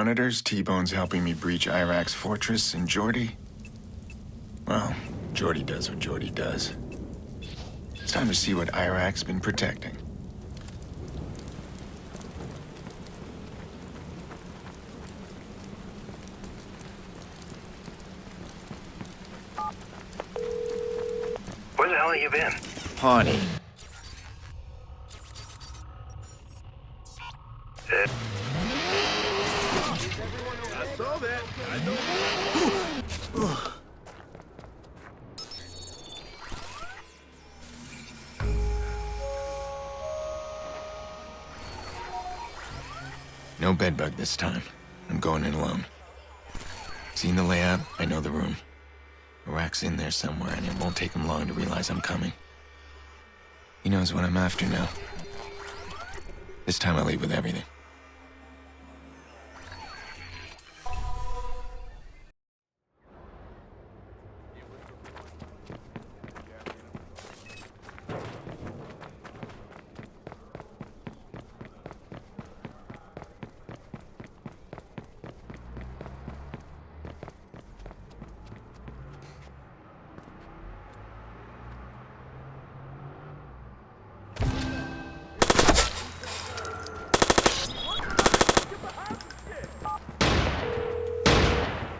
monitors, T-Bone's helping me breach Iraq's fortress, and Jordy? Well, Jordy does what Jordy does. It's time to see what Iraq's been protecting. Where the hell have you been? Pawnee. I saw that. I know. No bedbug this time. I'm going in alone. Seen the layout, I know the room. Iraq's in there somewhere, and it won't take him long to realize I'm coming. He knows what I'm after now. This time I leave with everything.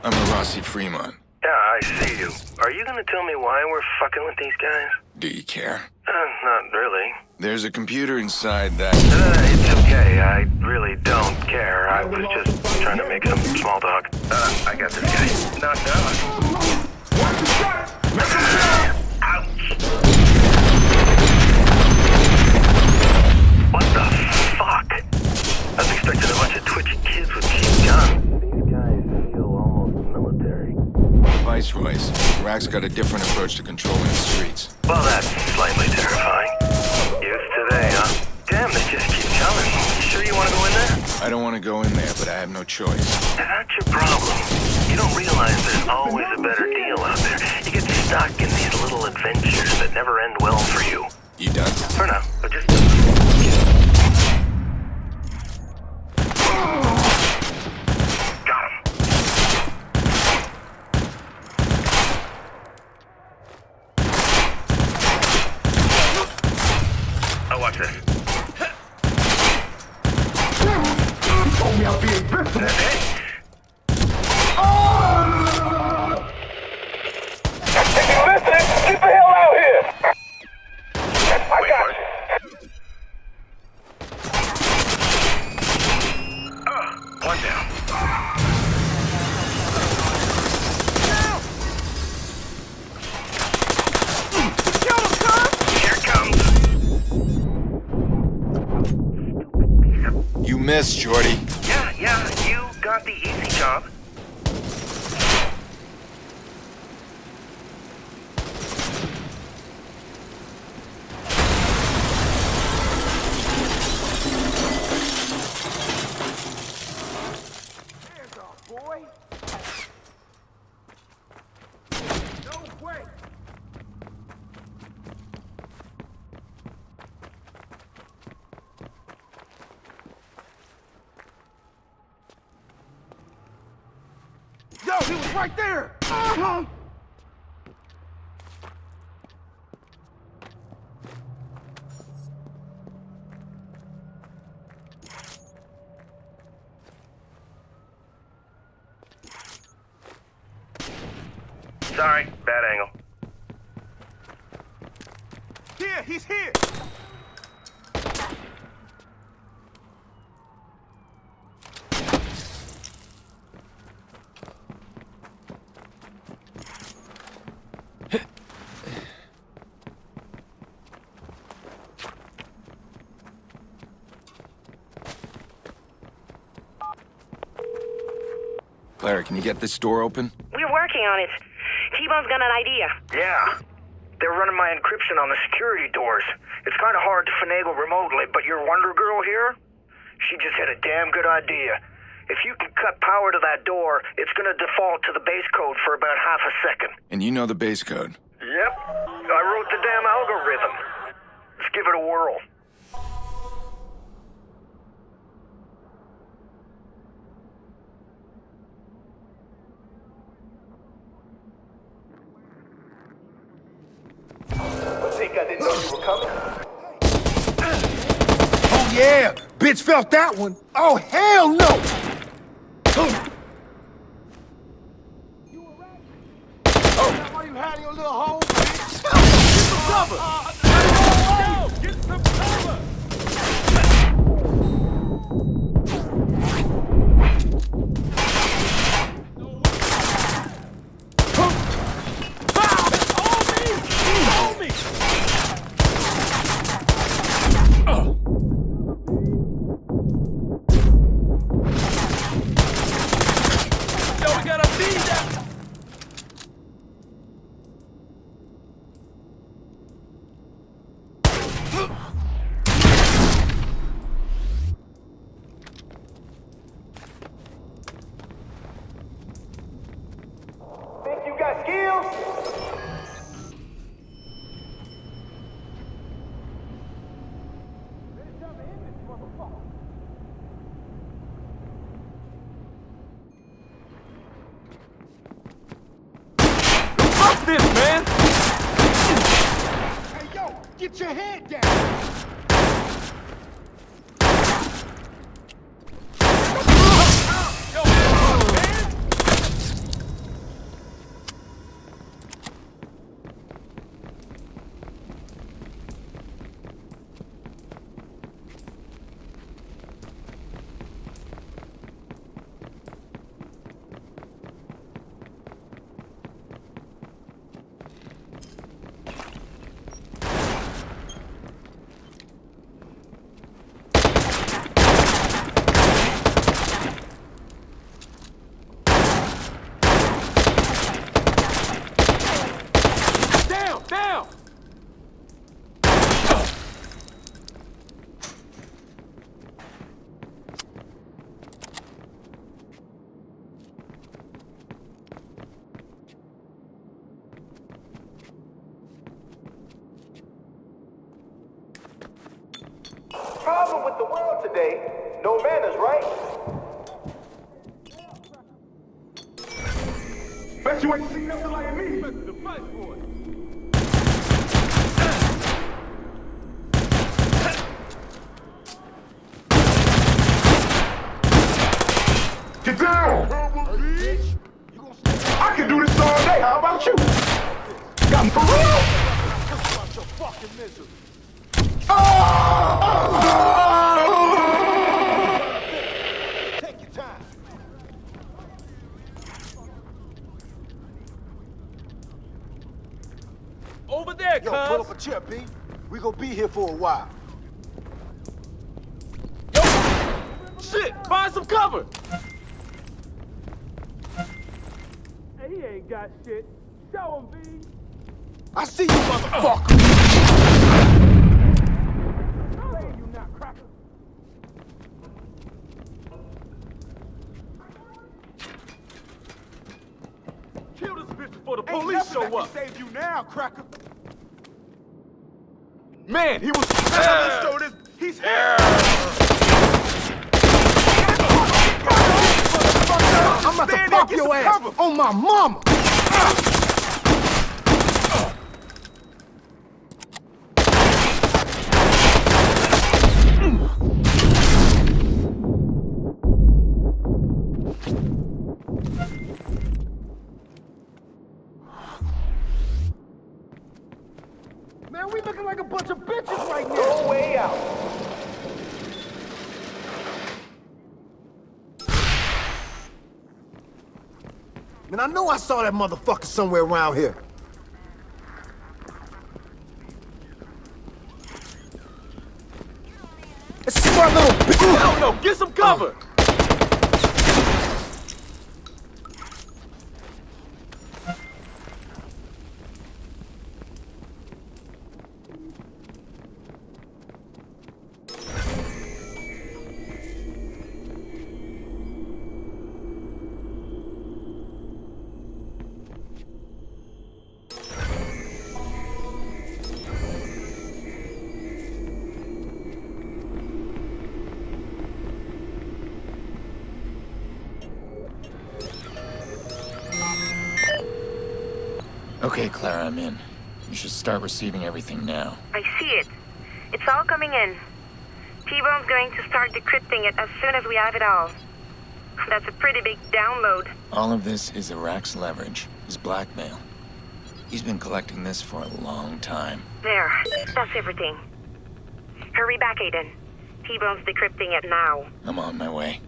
I'm Rossi Fremont. Yeah, I see you. Are you gonna tell me why we're fucking with these guys? Do you care? Not really. There's a computer inside that... It's okay. I really don't care. I was just trying to make some small talk. I got this guy. Knocked out. Ouch! What the fuck? I was expecting a bunch of twitchy kids with cheap guns. These guys feel almost military. Viceroys. Iraq's got a different approach to controlling the streets. Well, that's slightly terrifying. Used to they, huh? Damn, they just keep coming. You sure you want to go in there? I don't want to go in there, but I have no choice. That's your problem. You don't realize there's always a better deal out there. You get stuck in these little adventures that never end well for you. You done? For now, but just... Got him. Oh, watch this. You told me I'd be invincible. That's it. If you listen, get the hell out here. I Wait got for you. One down. Here it comes. You missed, Jordy. Yeah, you got the easy job. Hands off, boy. No way. Yo, he was right there. Sorry, bad angle. Here, he's here. Clara, can you get this door open? We're working on it. T-Bone's got an idea. Yeah. They're running my encryption on the security doors. It's kind of hard to finagle remotely, but your Wonder Girl here? She just had a damn good idea. If you can cut power to that door, it's gonna default to the base code for about half a second. And you know the base code. Yep. I wrote the damn algorithm. Let's give it a whirl. coming? Oh yeah, bitch felt that one. Oh hell no! Oh, that's why you had your little hole, bitch. Get some cover! Get some cover! Think you got skills? Fuck this, man! Hey, yo, get your head down! Yo, man! Down! Problem with the world today, no manners, right? Bet you ain't seen nothing like me. The fight for it. Get down! I can do this all day. How about you? Got me for real? Your fucking misery. Take your time. Over there, Yo, pull up a chair, B. We gonna be here for a while. Shit! Find some cover! Hey, he ain't got shit. Show him, B. I see you, motherfucker. Say you not cracker. Kill this bitch before the Ain't police nothing show that can up! save you now, cracker. Man, he was... Let's show this. He's here. I'm about to pop your ass on my mama. Man, we looking like a bunch of bitches right now. No way out. Man, I know I saw that motherfucker somewhere around here. It's a smart little bitch. Hell no! Get some cover! Okay, Clara, I'm in. You should start receiving everything now. I see it. It's all coming in. T-Bone's going to start decrypting it as soon as we have it all. That's a pretty big download. All of this is Iraq's leverage, his blackmail. He's been collecting this for a long time. There. That's everything. Hurry back, Aiden. T-Bone's decrypting it now. I'm on my way.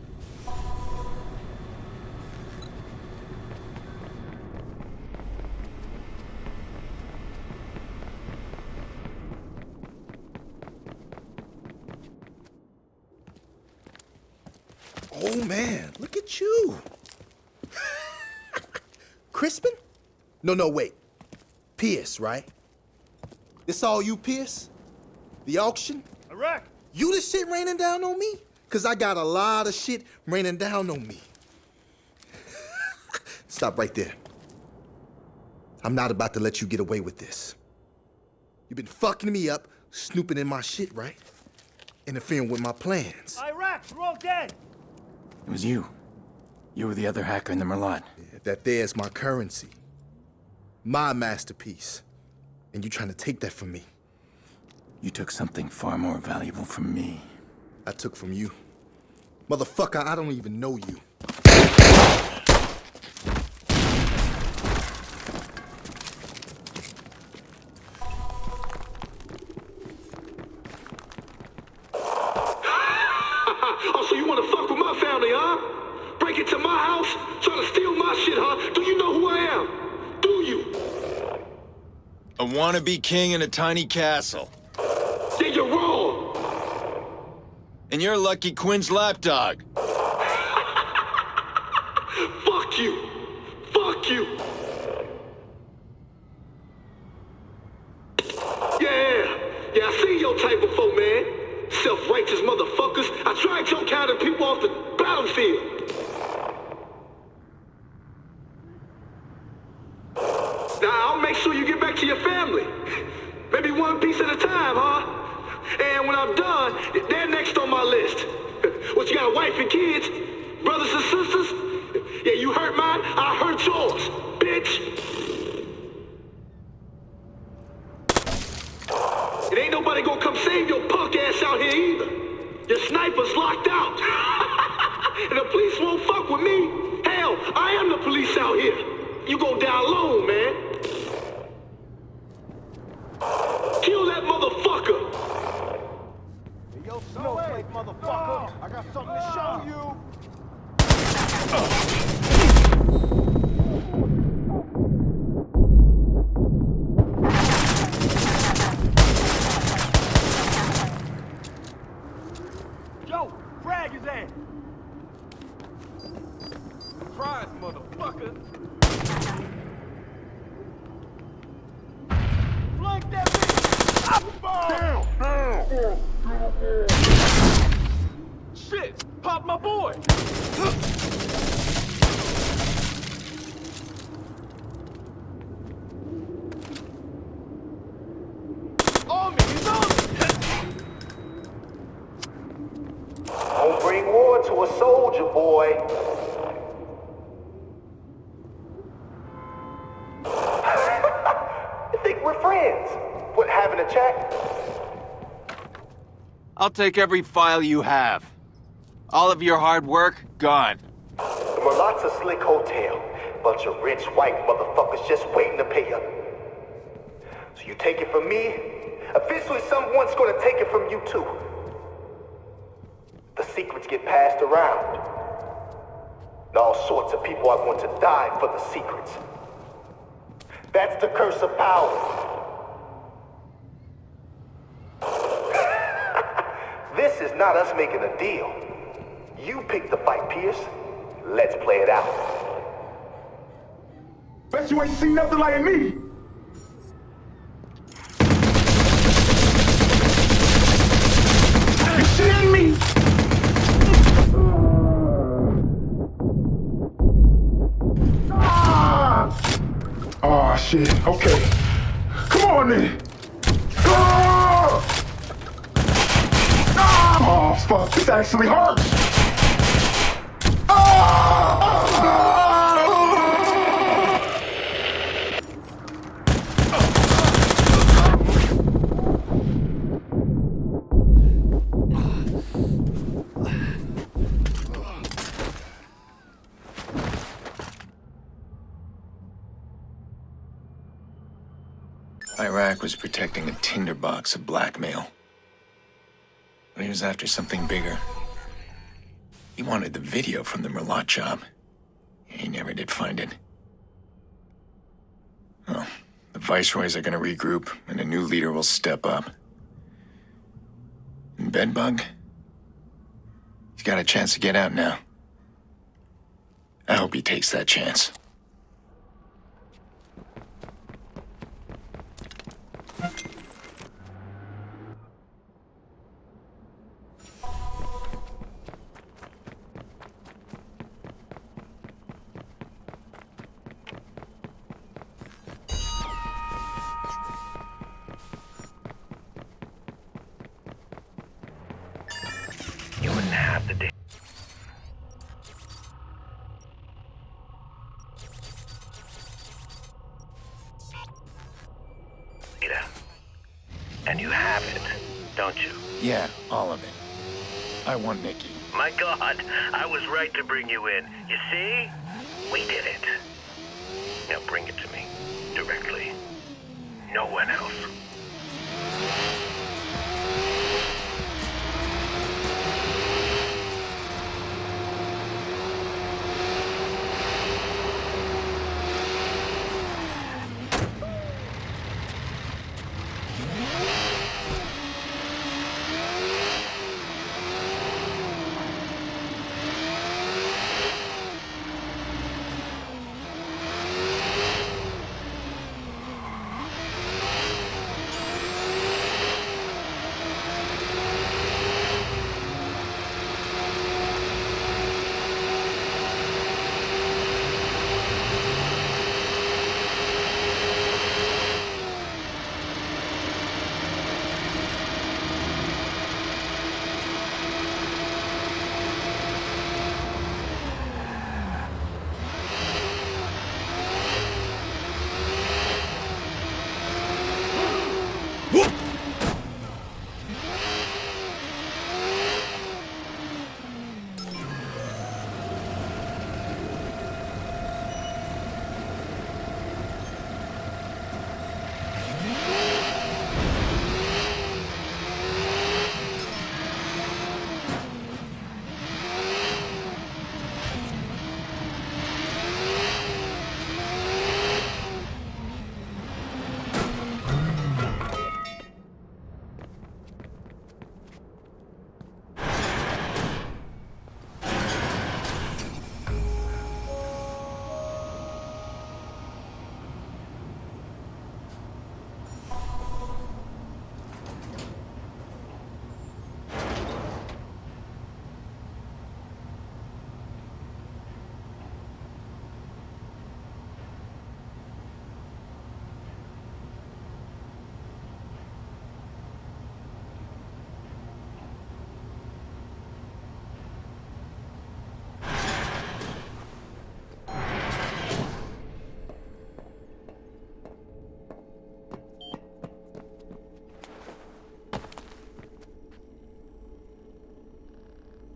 Oh man, look at you. Crispin? No, wait. Pierce, right? This all you, Pierce? The auction? Iraq! You the shit raining down on me? Cause I got a lot of shit raining down on me. Stop right there. I'm not about to let you get away with this. You've been fucking me up, snooping in my shit, right? Interfering with my plans. Iraq, we're all dead! It was you. You were the other hacker in the Merlot. Yeah, that there's my currency. My masterpiece. And you trying to take that from me. You took something far more valuable from me. I took from you. Motherfucker, I don't even know you. Oh, so you want to fuck with my family, huh? Break into my house, trying to steal my shit, huh? Do you know who I am? Do you? A wannabe king in a tiny castle. Then you're wrong. And you're Lucky Quinn's lapdog. Fuck you. Fuck you. Yeah, I seen your type before, man. Self-righteous motherfuckers. I tried your kind of people off the battlefield. Now, I'll make sure you get back to your family. Maybe one piece at a time, huh? And when I'm done, they're next on my list. What, you got a wife and kids? Brothers and sisters? Yeah, you hurt mine, I hurt yours, bitch. It ain't nobody gonna come save your punk ass out here either. Your sniper's locked out. And the police won't fuck with me. Hell, I am the police out here. You go down low, man. Kill that motherfucker. Hey, yo, snowflake, motherfucker! I got something to show you! Yo, frag his ass! Surprise, motherfucker. Flank that bitch! Down! Shit! Pop my boy! On me! He's on me! Don't bring war to a soldier, boy. You think we're friends? What, having a chat? I'll take every file you have. All of your hard work, gone. The Merlot's a slick hotel. Bunch of rich white motherfuckers just waiting to pay up. So you take it from me, eventually someone's gonna take it from you too. The secrets get passed around. And all sorts of people are going to die for the secrets. That's the curse of power. This is not us making a deal. You picked the fight, Pierce. Let's play it out. Bet you ain't seen nothing like me! You shitting me? Ah! Oh shit, okay. Come on then! Ah! Oh fuck, this actually hurts! Iraq was protecting a tinderbox of blackmail. But he was after something bigger. He wanted the video from the Merlot job. He never did find it. Well, the Viceroys are gonna regroup, and a new leader will step up. And Bedbug? He's got a chance to get out now. I hope he takes that chance. You wouldn't have the day. And you have it, don't you? Yeah, all of it. I want Nikki. My God, I was right to bring you in. You see? We did it. Now bring it to me, directly. No one else.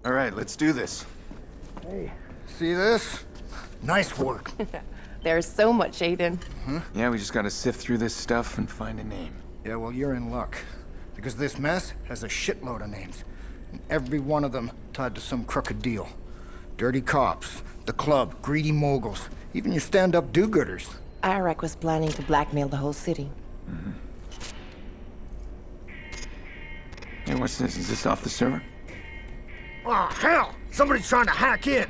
All right, let's do this. Hey, see this? Nice work. There's so much, Aiden. Yeah, we just gotta sift through this stuff and find a name. Yeah, well, you're in luck. Because this mess has a shitload of names. And every one of them tied to some crooked deal. Dirty cops, the club, greedy moguls, even your stand-up do-gooders. Iraq was planning to blackmail the whole city. Hey, what's this? Is this off the server? Oh, hell! Somebody's trying to hack in.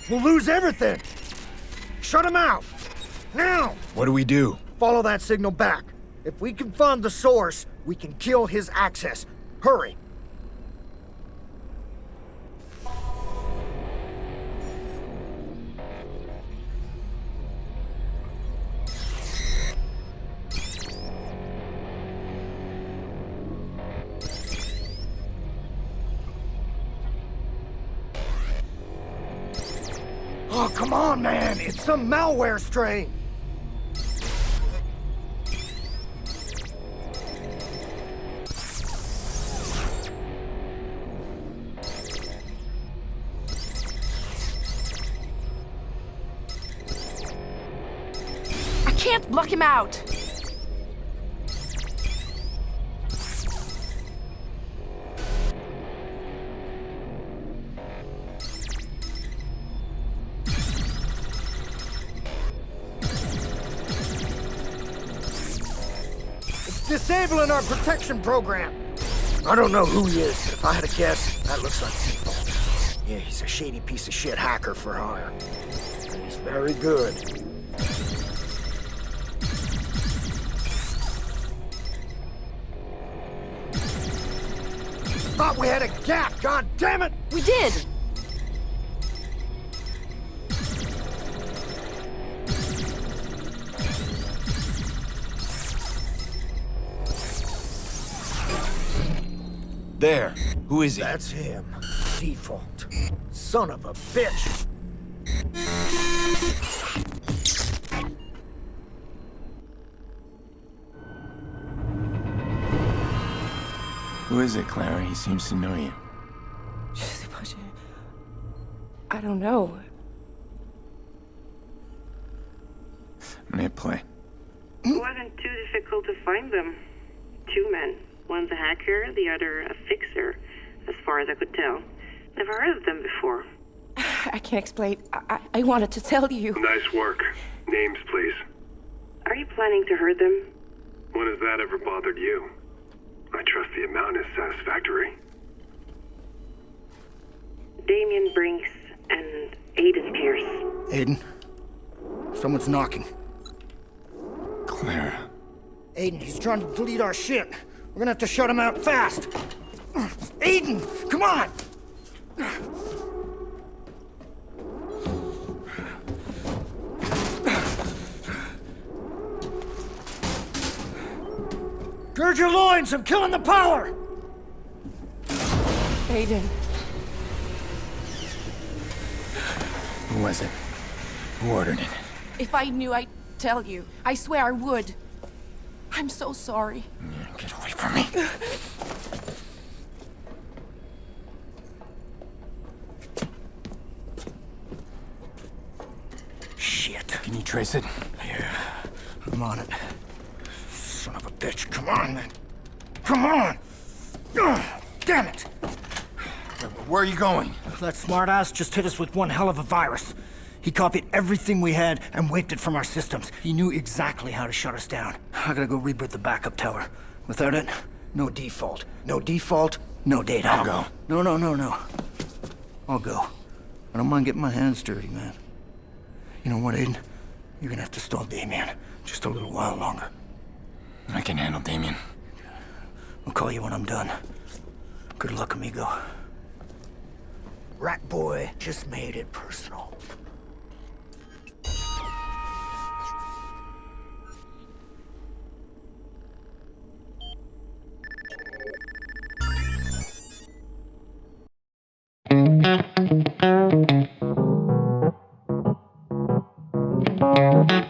We'll lose everything. Shut him out. Now! What do we do? Follow that signal back. If we can find the source, we can kill his access. Hurry. Oh, come on, man! It's some malware strain! I can't block him out! disabling our protection program. I don't know who he is, but if I had to guess, that looks like Default. Yeah, he's a shady piece of shit hacker for hire. And he's very good. Thought we had a gap, god damn it! We did! There. Who is he? That's him. Default. Son of a bitch. Who is it, Clara? He seems to know you. I don't know. I'm gonna hit play. It wasn't too difficult to find them. 2 men. One's a hacker, the other a fixer, as far as I could tell. Never heard of them before. I can't explain. I wanted to tell you. Nice work. Names, please. Are you planning to hurt them? When has that ever bothered you? I trust the amount is satisfactory. Damien Brinks and Aiden Pierce. Aiden, someone's knocking. Clara. Aiden, he's trying to delete our shit. We're gonna have to shut him out fast. Aiden, come on! Gird your loins, I'm killing the power! Aiden. Who was it? Who ordered it? If I knew, I'd tell you. I swear I would. I'm so sorry. Yeah, get away from me. Shit. Can you trace it? Yeah, I'm on it. Son of a bitch, come on, man. Come on! Ugh, damn it! Where are you going? That smartass just hit us with one hell of a virus. He copied everything we had and wiped it from our systems. He knew exactly how to shut us down. I gotta go reboot the backup tower. Without it, no default. No default, no data. I'll go. No. I'll go. I don't mind getting my hands dirty, man. You know what, Aiden? You're gonna have to stall Damien just a little while longer. I can handle Damien. I'll call you when I'm done. Good luck, amigo. Rat Boy just made it personal. Thank you.